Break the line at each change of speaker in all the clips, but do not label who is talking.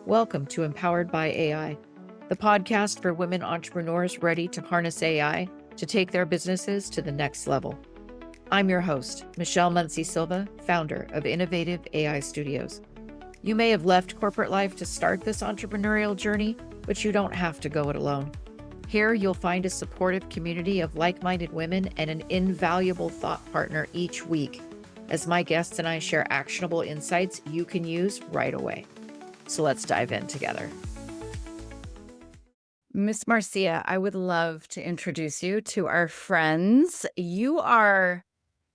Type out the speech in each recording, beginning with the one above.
Welcome to Empowered by AI, the podcast for women entrepreneurs ready to harness AI to take their businesses to the next level. I'm your host, Michelle Muncie Silva, founder of Innovative AI Studios. You may have left corporate life to start this entrepreneurial journey, but you don't have to go it alone. Here, you'll find a supportive community of like-minded women and an invaluable thought partner each week, as my guests and I share actionable insights you can use right away. So let's dive in together. Miss Marcia, I would love to introduce you to our friends. You are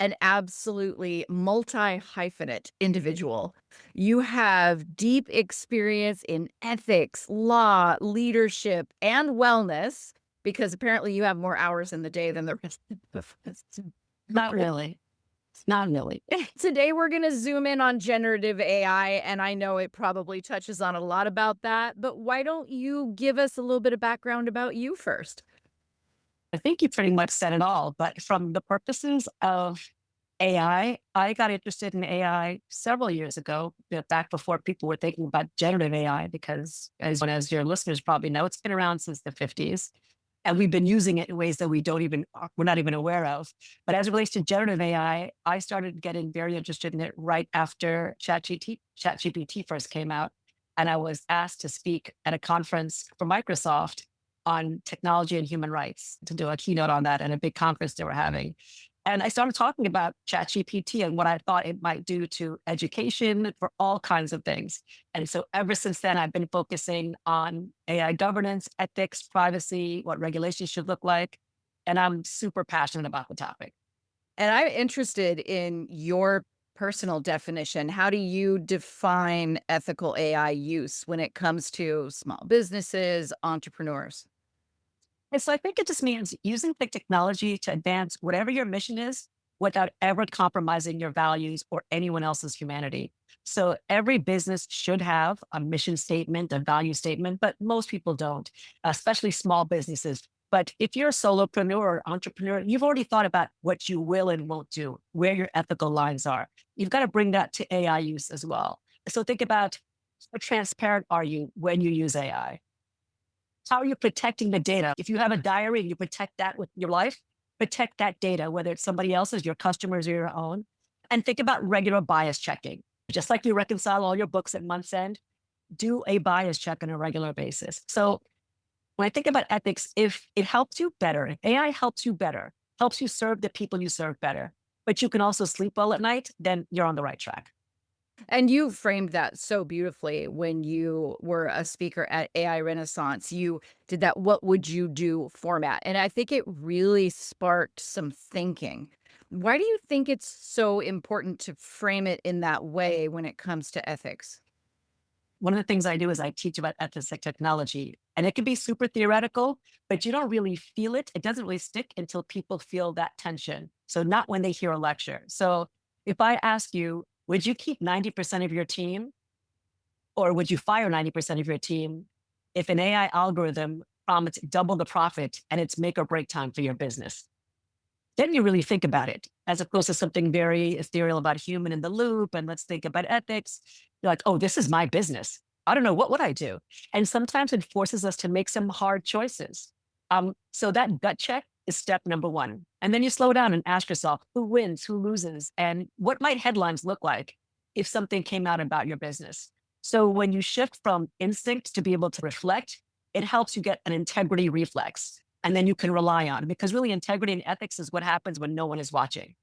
an absolutely multi-hyphenate individual. You have deep experience in ethics, law, leadership, and wellness, because apparently you have more hours in the day than the rest of us.
Not really. Not really.
Today, we're going to zoom in on generative AI, and I know it probably touches on a lot about that, but why don't you give us a little bit of background about you first?
I think you pretty much said it all, but from the purposes of AI, I got interested in AI several years ago, back before people were thinking about generative AI, because as your listeners probably know, it's been around since the 50s. And we've been using it in ways that we're not even aware of. But as it relates to generative AI, I started getting very interested in it right after ChatGPT first came out. And I was asked to speak at a conference for Microsoft on technology and human rights, to do a keynote on that and a big conference they were having. And I started talking about ChatGPT and what I thought it might do to education for all kinds of things. And so ever since then, I've been focusing on AI governance, ethics, privacy, what regulations should look like. And I'm super passionate about the topic.
And I'm interested in your personal definition. How do you define ethical AI use when it comes to small businesses, entrepreneurs?
And so I think it just means using the technology to advance whatever your mission is without ever compromising your values or anyone else's humanity. So every business should have a mission statement, a value statement, but most people don't, especially small businesses. But if you're a solopreneur or entrepreneur, you've already thought about what you will and won't do, where your ethical lines are. You've got to bring that to AI use as well. So think about how transparent are you when you use AI? How are you protecting the data? If you have a diary and you protect that with your life, protect that data, whether it's somebody else's, your customers, or your own. And think about regular bias checking. Just like you reconcile all your books at month's end, do a bias check on a regular basis. So when I think about ethics, if it helps you better, if AI helps you better, helps you serve the people you serve better, but you can also sleep well at night, then you're on the right track.
And you framed that so beautifully when you were a speaker at AI Renaissance. You did that "what would you do" format, and I think it really sparked some thinking. Why do you think it's so important to frame it in that way when it comes to ethics?
One of the things I do is I teach about ethics and technology, and it can be super theoretical, but you don't really feel it. It doesn't really stick until people feel that tension. So not when they hear a lecture. So if I ask you, would you keep 90% of your team or would you fire 90% of your team if an AI algorithm promised double the profit and it's make or break time for your business? Then you really think about it, as opposed to something very ethereal about human in the loop. And let's think about ethics. You're like, oh, this is my business. I don't know. What would I do? And sometimes it forces us to make some hard choices. So that gut check is step number one. And then you slow down and ask yourself, who wins, who loses, and what might headlines look like if something came out about your business? So when you shift from instinct to be able to reflect, it helps you get an integrity reflex. And then you can rely on, because really integrity and ethics is what happens when no one is watching.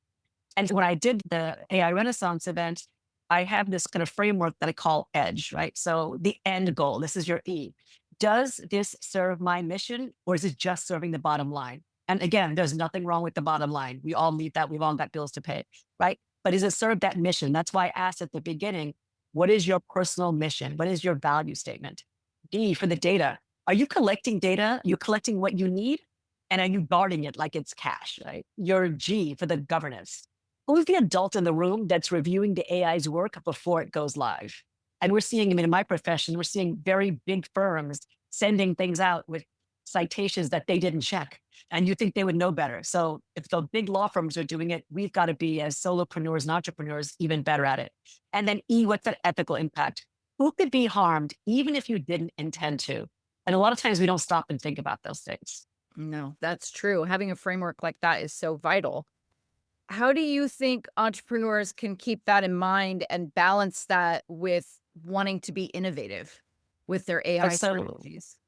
And when I did the AI Renaissance event, I have this kind of framework that I call EDGE, right? So the end goal, this is your E. Does this serve my mission, or is it just serving the bottom line? And again, there's nothing wrong with the bottom line. We all need that. We've all got bills to pay, right? But is it serve that mission? That's why I asked at the beginning, what is your personal mission? What is your value statement? D, for the data. Are you collecting data? You're collecting what you need, and are you guarding it like it's cash, right? Your G, for the governance. Who's the adult in the room that's reviewing the AI's work before it goes live? And we're seeing, I mean, in my profession, we're seeing very big firms sending things out with citations that they didn't check. And you think they would know better. So if the big law firms are doing it, we've got to be, as solopreneurs and entrepreneurs, even better at it. And then E, what's that ethical impact? Who could be harmed even if you didn't intend to? And a lot of times we don't stop and think about those things.
No, that's true. Having a framework like that is so vital. How do you think entrepreneurs can keep that in mind and balance that with wanting to be innovative with their AI
So
strategies?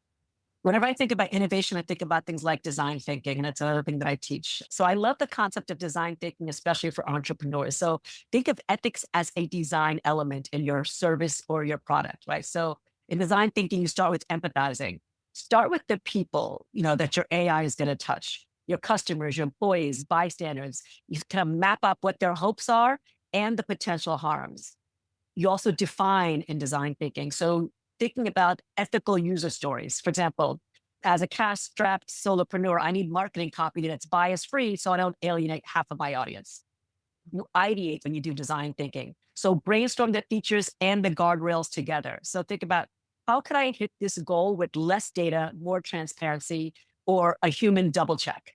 whenever I think about innovation, I think about things like design thinking, and it's another thing that I teach. So I love the concept of design thinking, especially for entrepreneurs. So think of ethics as a design element in your service or your product, right? So in design thinking, you start with empathizing. Start with the people, that your AI is going to touch, your customers, your employees, bystanders. You kind of map up what their hopes are and the potential harms. You also define in design thinking. So thinking about ethical user stories. For example, as a cash-strapped solopreneur, I need marketing copy that's bias-free so I don't alienate half of my audience. You ideate when you do design thinking. So brainstorm the features and the guardrails together. So think about, how can I hit this goal with less data, more transparency, or a human double check?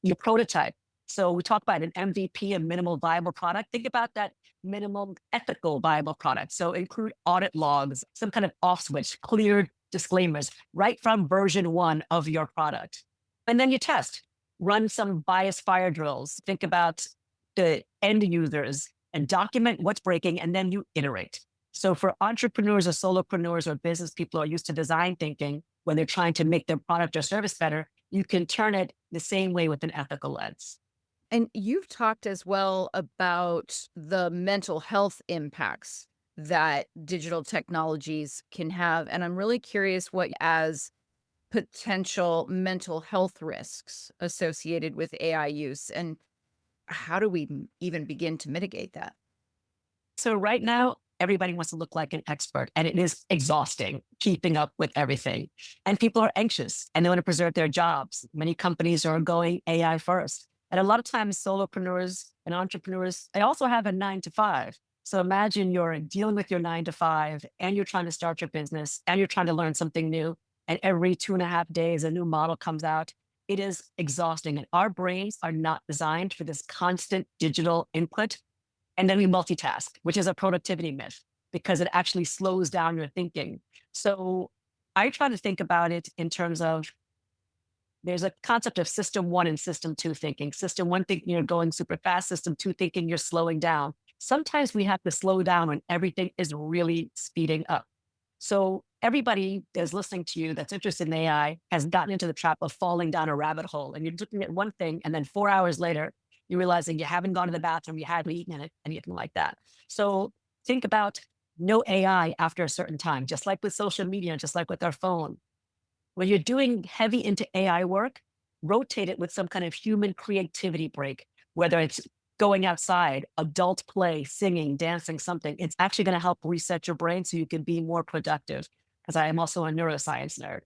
Your prototype. So we talk about an MVP, a minimal viable product. Think about that minimum ethical viable product. So include audit logs, some kind of off switch, clear disclaimers right from version one of your product. And then you test, run some bias fire drills. Think about the end users and document what's breaking, and then you iterate. So for entrepreneurs or solopreneurs or business people who are used to design thinking, when they're trying to make their product or service better, you can turn it the same way with an ethical lens.
And you've talked as well about the mental health impacts that digital technologies can have. And I'm really curious what as potential mental health risks associated with AI use and how do we even begin to mitigate that?
So right now, everybody wants to look like an expert, and it is exhausting keeping up with everything. And people are anxious and they want to preserve their jobs. Many companies are going AI first. And a lot of times, solopreneurs and entrepreneurs, they also have a 9 to 5. So imagine you're dealing with your 9 to 5 and you're trying to start your business and you're trying to learn something new. And every 2.5 days, a new model comes out. It is exhausting. And our brains are not designed for this constant digital input. And then we multitask, which is a productivity myth because it actually slows down your thinking. So I try to think about it in terms of, there's a concept of system one and system two thinking. System one thinking, you're going super fast. System two thinking, you're slowing down. Sometimes we have to slow down when everything is really speeding up. So everybody that's listening to you that's interested in AI has gotten into the trap of falling down a rabbit hole. And you're looking at one thing, and then 4 hours later, you're realizing you haven't gone to the bathroom, you haven't eaten it, anything like that. So think about no AI after a certain time, just like with social media, just like with our phone. When you're doing heavy into AI work, rotate it with some kind of human creativity break, whether it's going outside, adult play, singing, dancing, something. It's actually going to help reset your brain so you can be more productive. Because I am also a neuroscience nerd,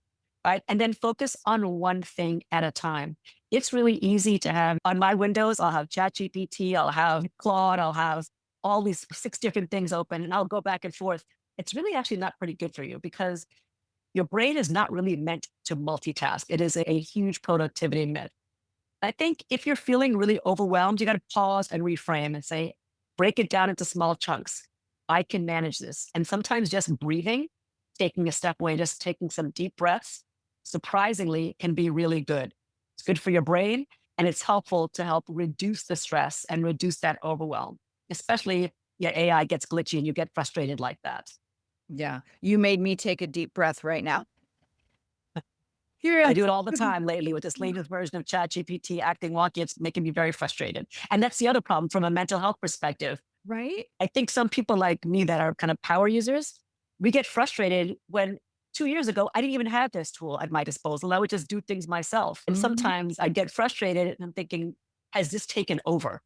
right? And then focus on one thing at a time. It's really easy to have on my Windows, I'll have ChatGPT, I'll have Claude, I'll have all these 6 different things open, and I'll go back and forth. It's really actually not pretty good for you because your brain is not really meant to multitask. It is a huge productivity myth. I think if you're feeling really overwhelmed, you got to pause and reframe and say, break it down into small chunks. I can manage this. And sometimes just breathing, taking a step away, just taking some deep breaths, surprisingly can be really good. It's good for your brain, and it's helpful to help reduce the stress and reduce that overwhelm, especially if your AI gets glitchy and you get frustrated like that.
Yeah. You made me take a deep breath right now. Yeah.
I do it all the time lately with this latest version of ChatGPT acting wonky. It's making me very frustrated. And that's the other problem from a mental health perspective.
Right?
I think some people like me that are kind of power users, we get frustrated when 2 years ago, I didn't even have this tool at my disposal. I would just do things myself. And
Mhm.
sometimes I get frustrated and I'm thinking, has this taken over?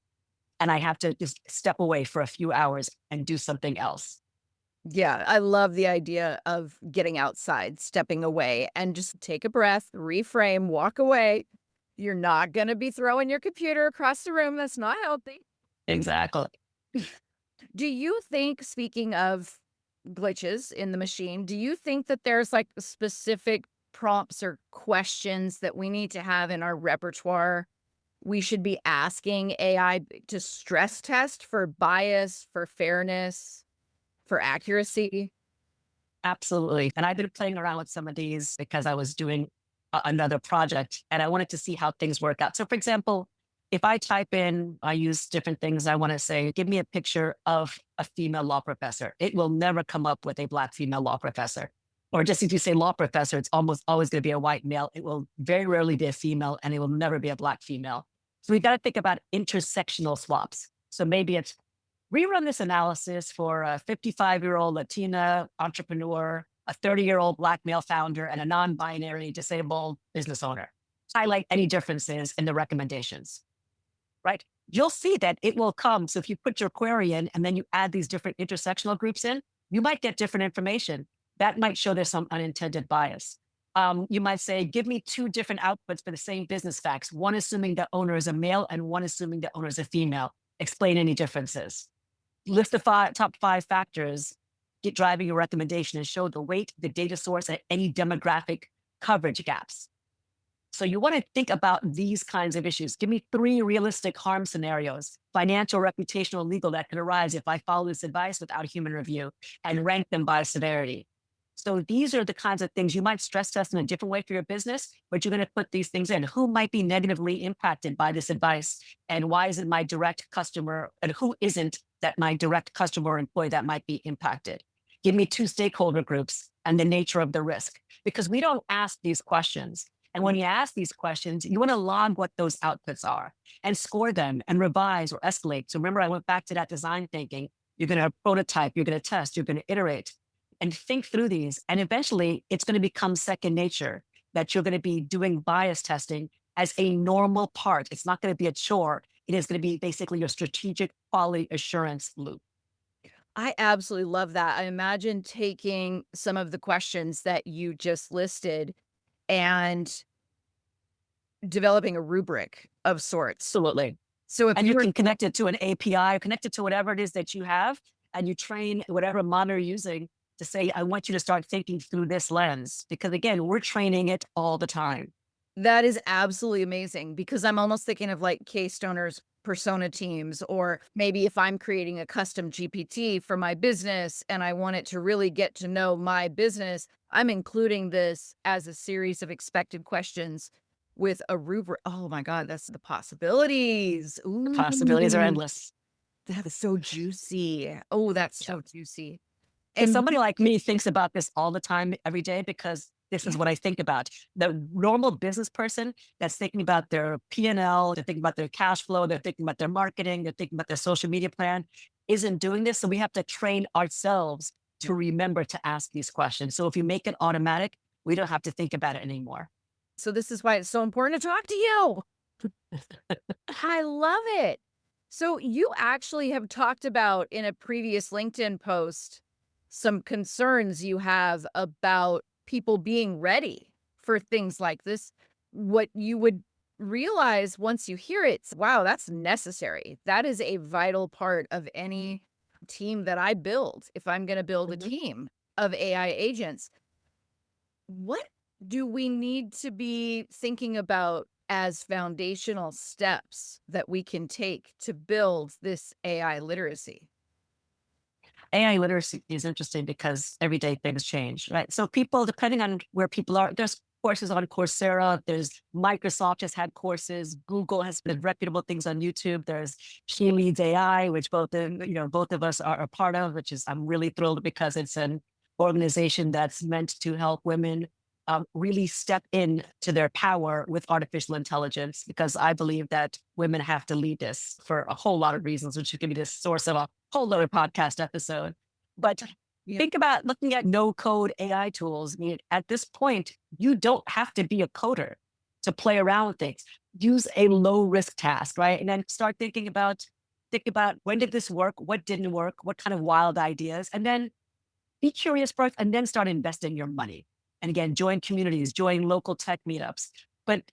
And I have to just step away for a few hours and do something else.
Yeah, I love the idea of getting outside, stepping away, and just take a breath, reframe, walk away. You're not going to be throwing your computer across the room. That's not healthy.
Exactly.
Do you think, speaking of glitches in the machine, do you think that there's like specific prompts or questions that we need to have in our repertoire? We should be asking AI to stress test for bias, for fairness, for accuracy?
Absolutely. And I've been playing around with some of these because I was doing another project and I wanted to see how things work out. So, for example, if I type in, I use different things. I want to say, give me a picture of a female law professor. It will never come up with a Black female law professor. Or just if you say law professor, it's almost always going to be a white male. It will very rarely be a female and it will never be a Black female. So we got to think about intersectional swaps. So maybe it's rerun this analysis for a 55-year-old Latina entrepreneur, a 30-year-old Black male founder, and a non-binary disabled business owner. Highlight any differences in the recommendations, right? You'll see that it will come. So if you put your query in and then you add these different intersectional groups in, you might get different information. That might show there's some unintended bias. You might say, give me two different outputs for the same business facts, one assuming the owner is a male and one assuming the owner is a female. Explain any differences. List the top 5 factors, get driving your recommendation and show the weight, the data source, and any demographic coverage gaps. So you want to think about these kinds of issues. Give me 3 realistic harm scenarios, financial, reputational, legal, that could arise if I follow this advice without human review, and rank them by severity. So these are the kinds of things you might stress test in a different way for your business, but you're going to put these things in. Who might be negatively impacted by this advice? And why is it my direct customer? And who isn't that my direct customer or employee that might be impacted? Give me 2 stakeholder groups and the nature of the risk, because we don't ask these questions. And when you ask these questions, you want to log what those outputs are and score them and revise or escalate. So remember, I went back to that design thinking. You're going to prototype, you're going to test, you're going to iterate and think through these. And eventually it's going to become second nature that you're going to be doing bias testing as a normal part. It's not going to be a chore. It is going to be basically your strategic quality assurance loop.
I absolutely love that. I imagine taking some of the questions that you just listed and developing a rubric of sorts.
Absolutely.
So if
And you
you're
can connect it to an API, or connect it to whatever it is that you have, and you train whatever model you're using to say, I want you to start thinking through this lens, because again, we're training it all the time.
that is absolutely amazing, because I'm almost thinking of like case donors, persona teams, or maybe if I'm creating a custom GPT for my business and I want it to really get to know my business, I'm including this as a series of expected questions with a rubric. Oh my God, that's the possibilities.
The possibilities are
Ooh,
endless.
that is so juicy. Oh, that's so juicy.
And
And
somebody like me thinks about this all the time, every day, because this is what I think about. The normal business person that's thinking about their P&L, they're thinking about their cash flow, they're thinking about their marketing, they're thinking about their social media plan, isn't doing this. So we have to train ourselves to remember to ask these questions. So if you make it automatic, we don't have to think about it anymore.
so this is why it's so important to talk to you. I love it. So you actually have talked about in a previous LinkedIn post some concerns you have about people being ready for things like this. What you would realize once you hear it, wow, that's necessary. That is a vital part of any team that I build. If I'm going to build a
Mhm.
team of AI agents, what do we need to be thinking about as foundational steps that we can take to build this AI literacy?
AI literacy is interesting because everyday things change, right? So people, depending on where people are, there's courses on Coursera, there's Microsoft has had courses, Google has been reputable things on YouTube. There's She Leads AI, which both of us are a part of, which is I'm really thrilled because it's an organization that's meant to help women really step in to their power with artificial intelligence, because I believe that women have to lead this for a whole lot of reasons, which could be the source of a whole other podcast episode. But think about looking at no code AI tools. I mean, at this point, you don't have to be a coder to play around with things. Use a low risk task, right? And then start think about when did this work? What didn't work? What kind of wild ideas? And then be curious first and then start investing your money. And again, join communities, join local tech meetups, but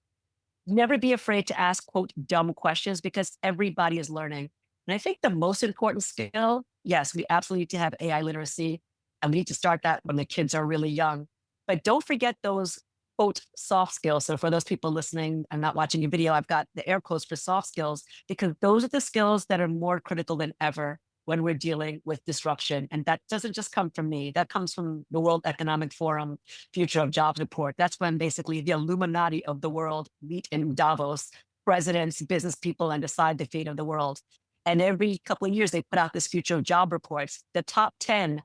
never be afraid to ask, quote, dumb questions, because everybody is learning. And I think the most important skill, yes, we absolutely need to have AI literacy, and we need to start that when the kids are really young. But don't forget those, quote, soft skills. So for those people listening and not watching your video, I've got the air quotes for soft skills, because those are the skills that are more critical than ever when we're dealing with disruption. And that doesn't just come from me. That comes from the World Economic Forum Future of Jobs report. That's when basically the Illuminati of the world meet in Davos, presidents, business people, and decide the fate of the world. And every couple of years, they put out this Future of Job reports, the top 10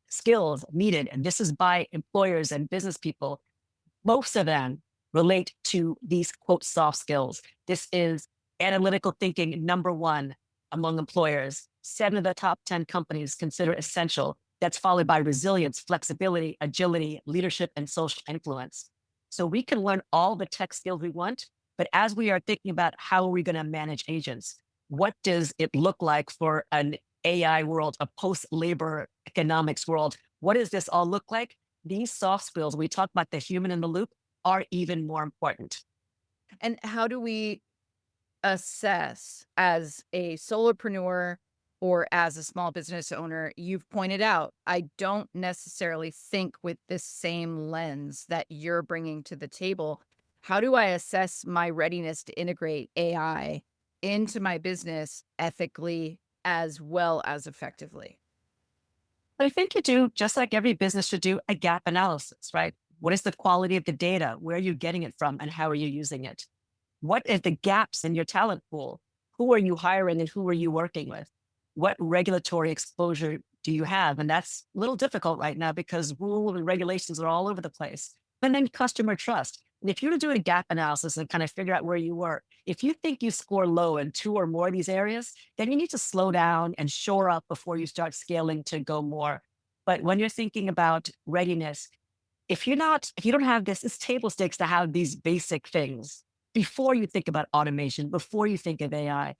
skills needed. And this is by employers and business people. Most of them relate to these quote soft skills. This is analytical thinking, number one among employers. 7 of the top 10 companies consider essential. That's followed by resilience, flexibility, agility, leadership, and social influence. So we can learn all the tech skills we want, but as we are thinking about how are we going to manage agents, what does it look like for an AI world, a post-labor economics world? What does this all look like? These soft skills, we talk about the human in the loop, are even more important.
And how do we assess as a solopreneur or as a small business owner? You've pointed out, I don't necessarily think with this same lens that you're bringing to the table. How do I assess my readiness to integrate AI into my business ethically as well as effectively?
I think you do, just like every business should do, a gap analysis, right? What is the quality of the data? Where are you getting it from? And how are you using it? What are the gaps in your talent pool? Who are you hiring and who are you working with? What regulatory exposure do you have? And that's a little difficult right now because rules and regulations are all over the place. And then customer trust. And if you were to do a gap analysis and kind of figure out where you were, if you think you score low in 2 or more of these areas, then you need to slow down and shore up before you start scaling to go more. But when you're thinking about readiness, if you don't have this, it's table stakes to have these basic things before you think about automation, before you think of AI.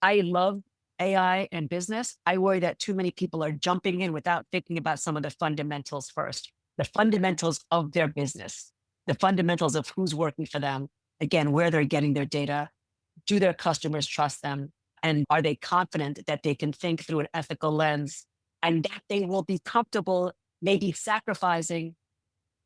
I love AI and business. I worry that too many people are jumping in without thinking about some of the fundamentals first, the fundamentals of their business, the fundamentals of who's working for them, again, where they're getting their data, do their customers trust them, and are they confident that they can think through an ethical lens and that they will be comfortable maybe sacrificing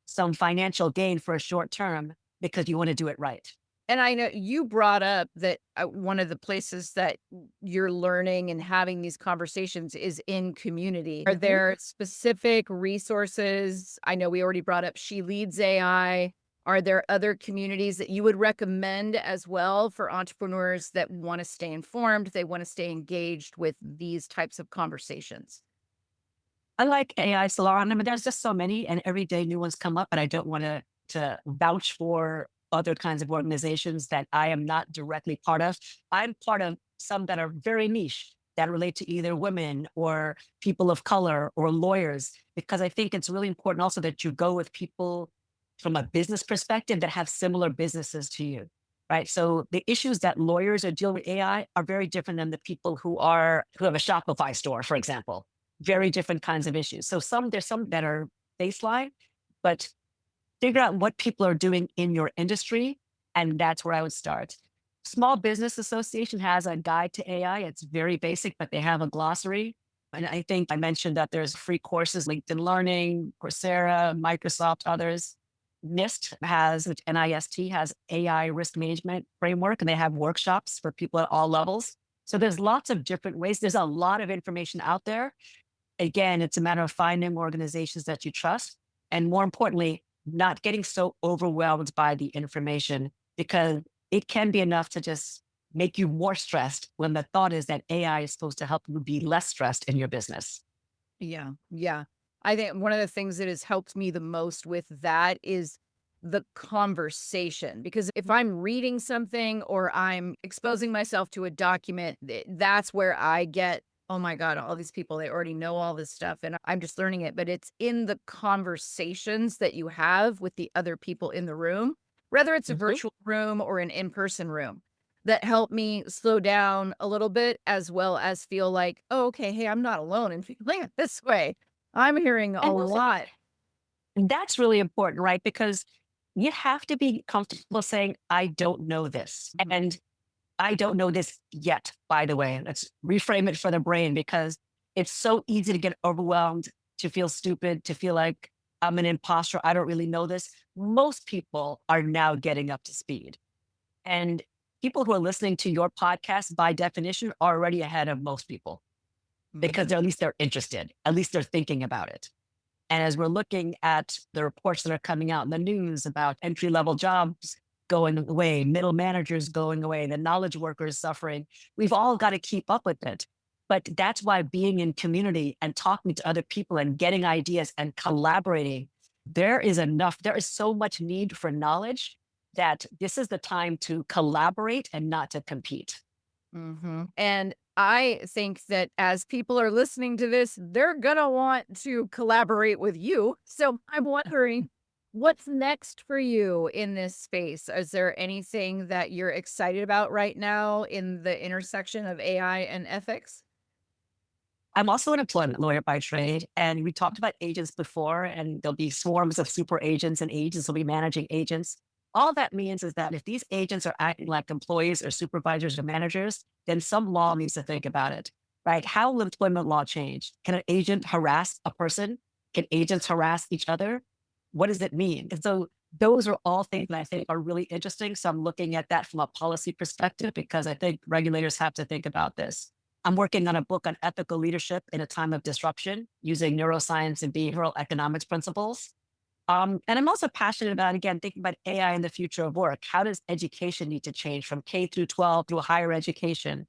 some financial gain for a short term because you want to do it right.
And I know you brought up that one of the places that you're learning and having these conversations is in community. Are there specific resources? I know we already brought up She Leads AI. Are there other communities that you would recommend as well for entrepreneurs that want to stay informed, they want to stay engaged with these types of conversations?
I like AI Salon. I mean, there's just so many, and every day new ones come up, and I don't want to vouch for other kinds of organizations that I am not directly part of. I'm part of some that are very niche that relate to either women or people of color or lawyers, because I think it's really important also that you go with people from a business perspective that have similar businesses to you, right? So the issues that lawyers are dealing with AI are very different than the people who have a Shopify store, for example. Very different kinds of issues. So there's some that are baseline, but figure out what people are doing in your industry, and that's where I would start. Small Business Association has a guide to AI. It's very basic, but they have a glossary. And I think I mentioned that there's free courses, LinkedIn Learning, Coursera, Microsoft, others. NIST has AI risk management framework, and they have workshops for people at all levels. So there's lots of different ways. There's a lot of information out there. Again, it's a matter of finding organizations that you trust. And more importantly, not getting so overwhelmed by the information, because it can be enough to just make you more stressed when the thought is that AI is supposed to help you be less stressed in your business.
Yeah. Yeah. I think one of the things that has helped me the most with that is the conversation, because if I'm reading something or I'm exposing myself to a document, that's where I get, oh my God, all these people, they already know all this stuff and I'm just learning it. But it's in the conversations that you have with the other people in the room, whether it's a virtual room or an in-person room, that help me slow down a little bit, as well as feel like, oh, okay, hey, I'm not alone in feeling it this way. I'm hearing a lot.
And that's really important, right? Because you have to be comfortable saying, I don't know this. And I don't know this yet, by the way. Let's reframe it for the brain, because it's so easy to get overwhelmed, to feel stupid, to feel like I'm an imposter. I don't really know this. Most people are now getting up to speed. And people who are listening to your podcast, by definition, are already ahead of most people. because at least they're interested, at least they're thinking about it. And as we're looking at the reports that are coming out in the news about entry-level jobs going away, middle managers going away, the knowledge workers suffering, we've all got to keep up with it. But that's why being in community and talking to other people and getting ideas and collaborating, there is so much need for knowledge that this is the time to collaborate and not to compete.
And I think that as people are listening to this, they're going to want to collaborate with you. So I'm wondering, what's next for you in this space? Is there anything that you're excited about right now in the intersection of AI and ethics?
I'm also an employment lawyer by trade, and we talked about agents before, and there'll be swarms of super agents, and agents will be managing agents. All that means is that if these agents are acting like employees or supervisors or managers, then some law needs to think about it, right? How will employment law change? Can an agent harass a person? Can agents harass each other? What does it mean? And so those are all things that I think are really interesting. So I'm looking at that from a policy perspective because I think regulators have to think about this. I'm working on a book on ethical leadership in a time of disruption using neuroscience and behavioral economics principles. And I'm also passionate about, again, thinking about AI in the future of work. How does education need to change from K through 12 through higher education?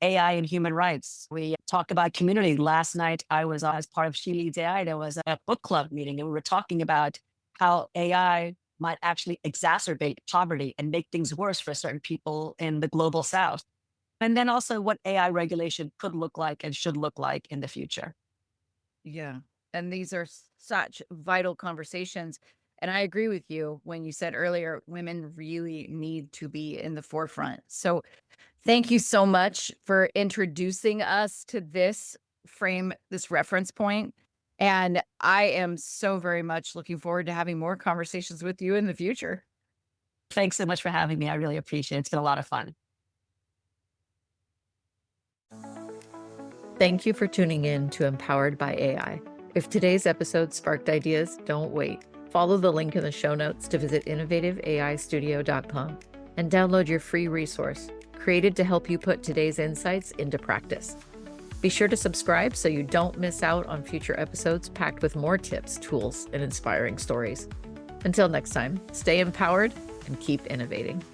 AI and human rights. We talk about community. Last night, I was as part of She Leads AI. There was a book club meeting, and we were talking about how AI might actually exacerbate poverty and make things worse for certain people in the global South. And then also what AI regulation could look like and should look like in the future.
Yeah. And these are such vital conversations. And I agree with you when you said earlier, women really need to be in the forefront. So thank you so much for introducing us to this reference point. And I am so very much looking forward to having more conversations with you in the future.
Thanks so much for having me. I really appreciate it. It's been a lot of fun.
Thank you for tuning in to Empowered by AI. If today's episode sparked ideas, don't wait. Follow the link in the show notes to visit innovativeaistudio.com and download your free resource, created to help you put today's insights into practice. Be sure to subscribe so you don't miss out on future episodes packed with more tips, tools, and inspiring stories. Until next time, stay empowered and keep innovating.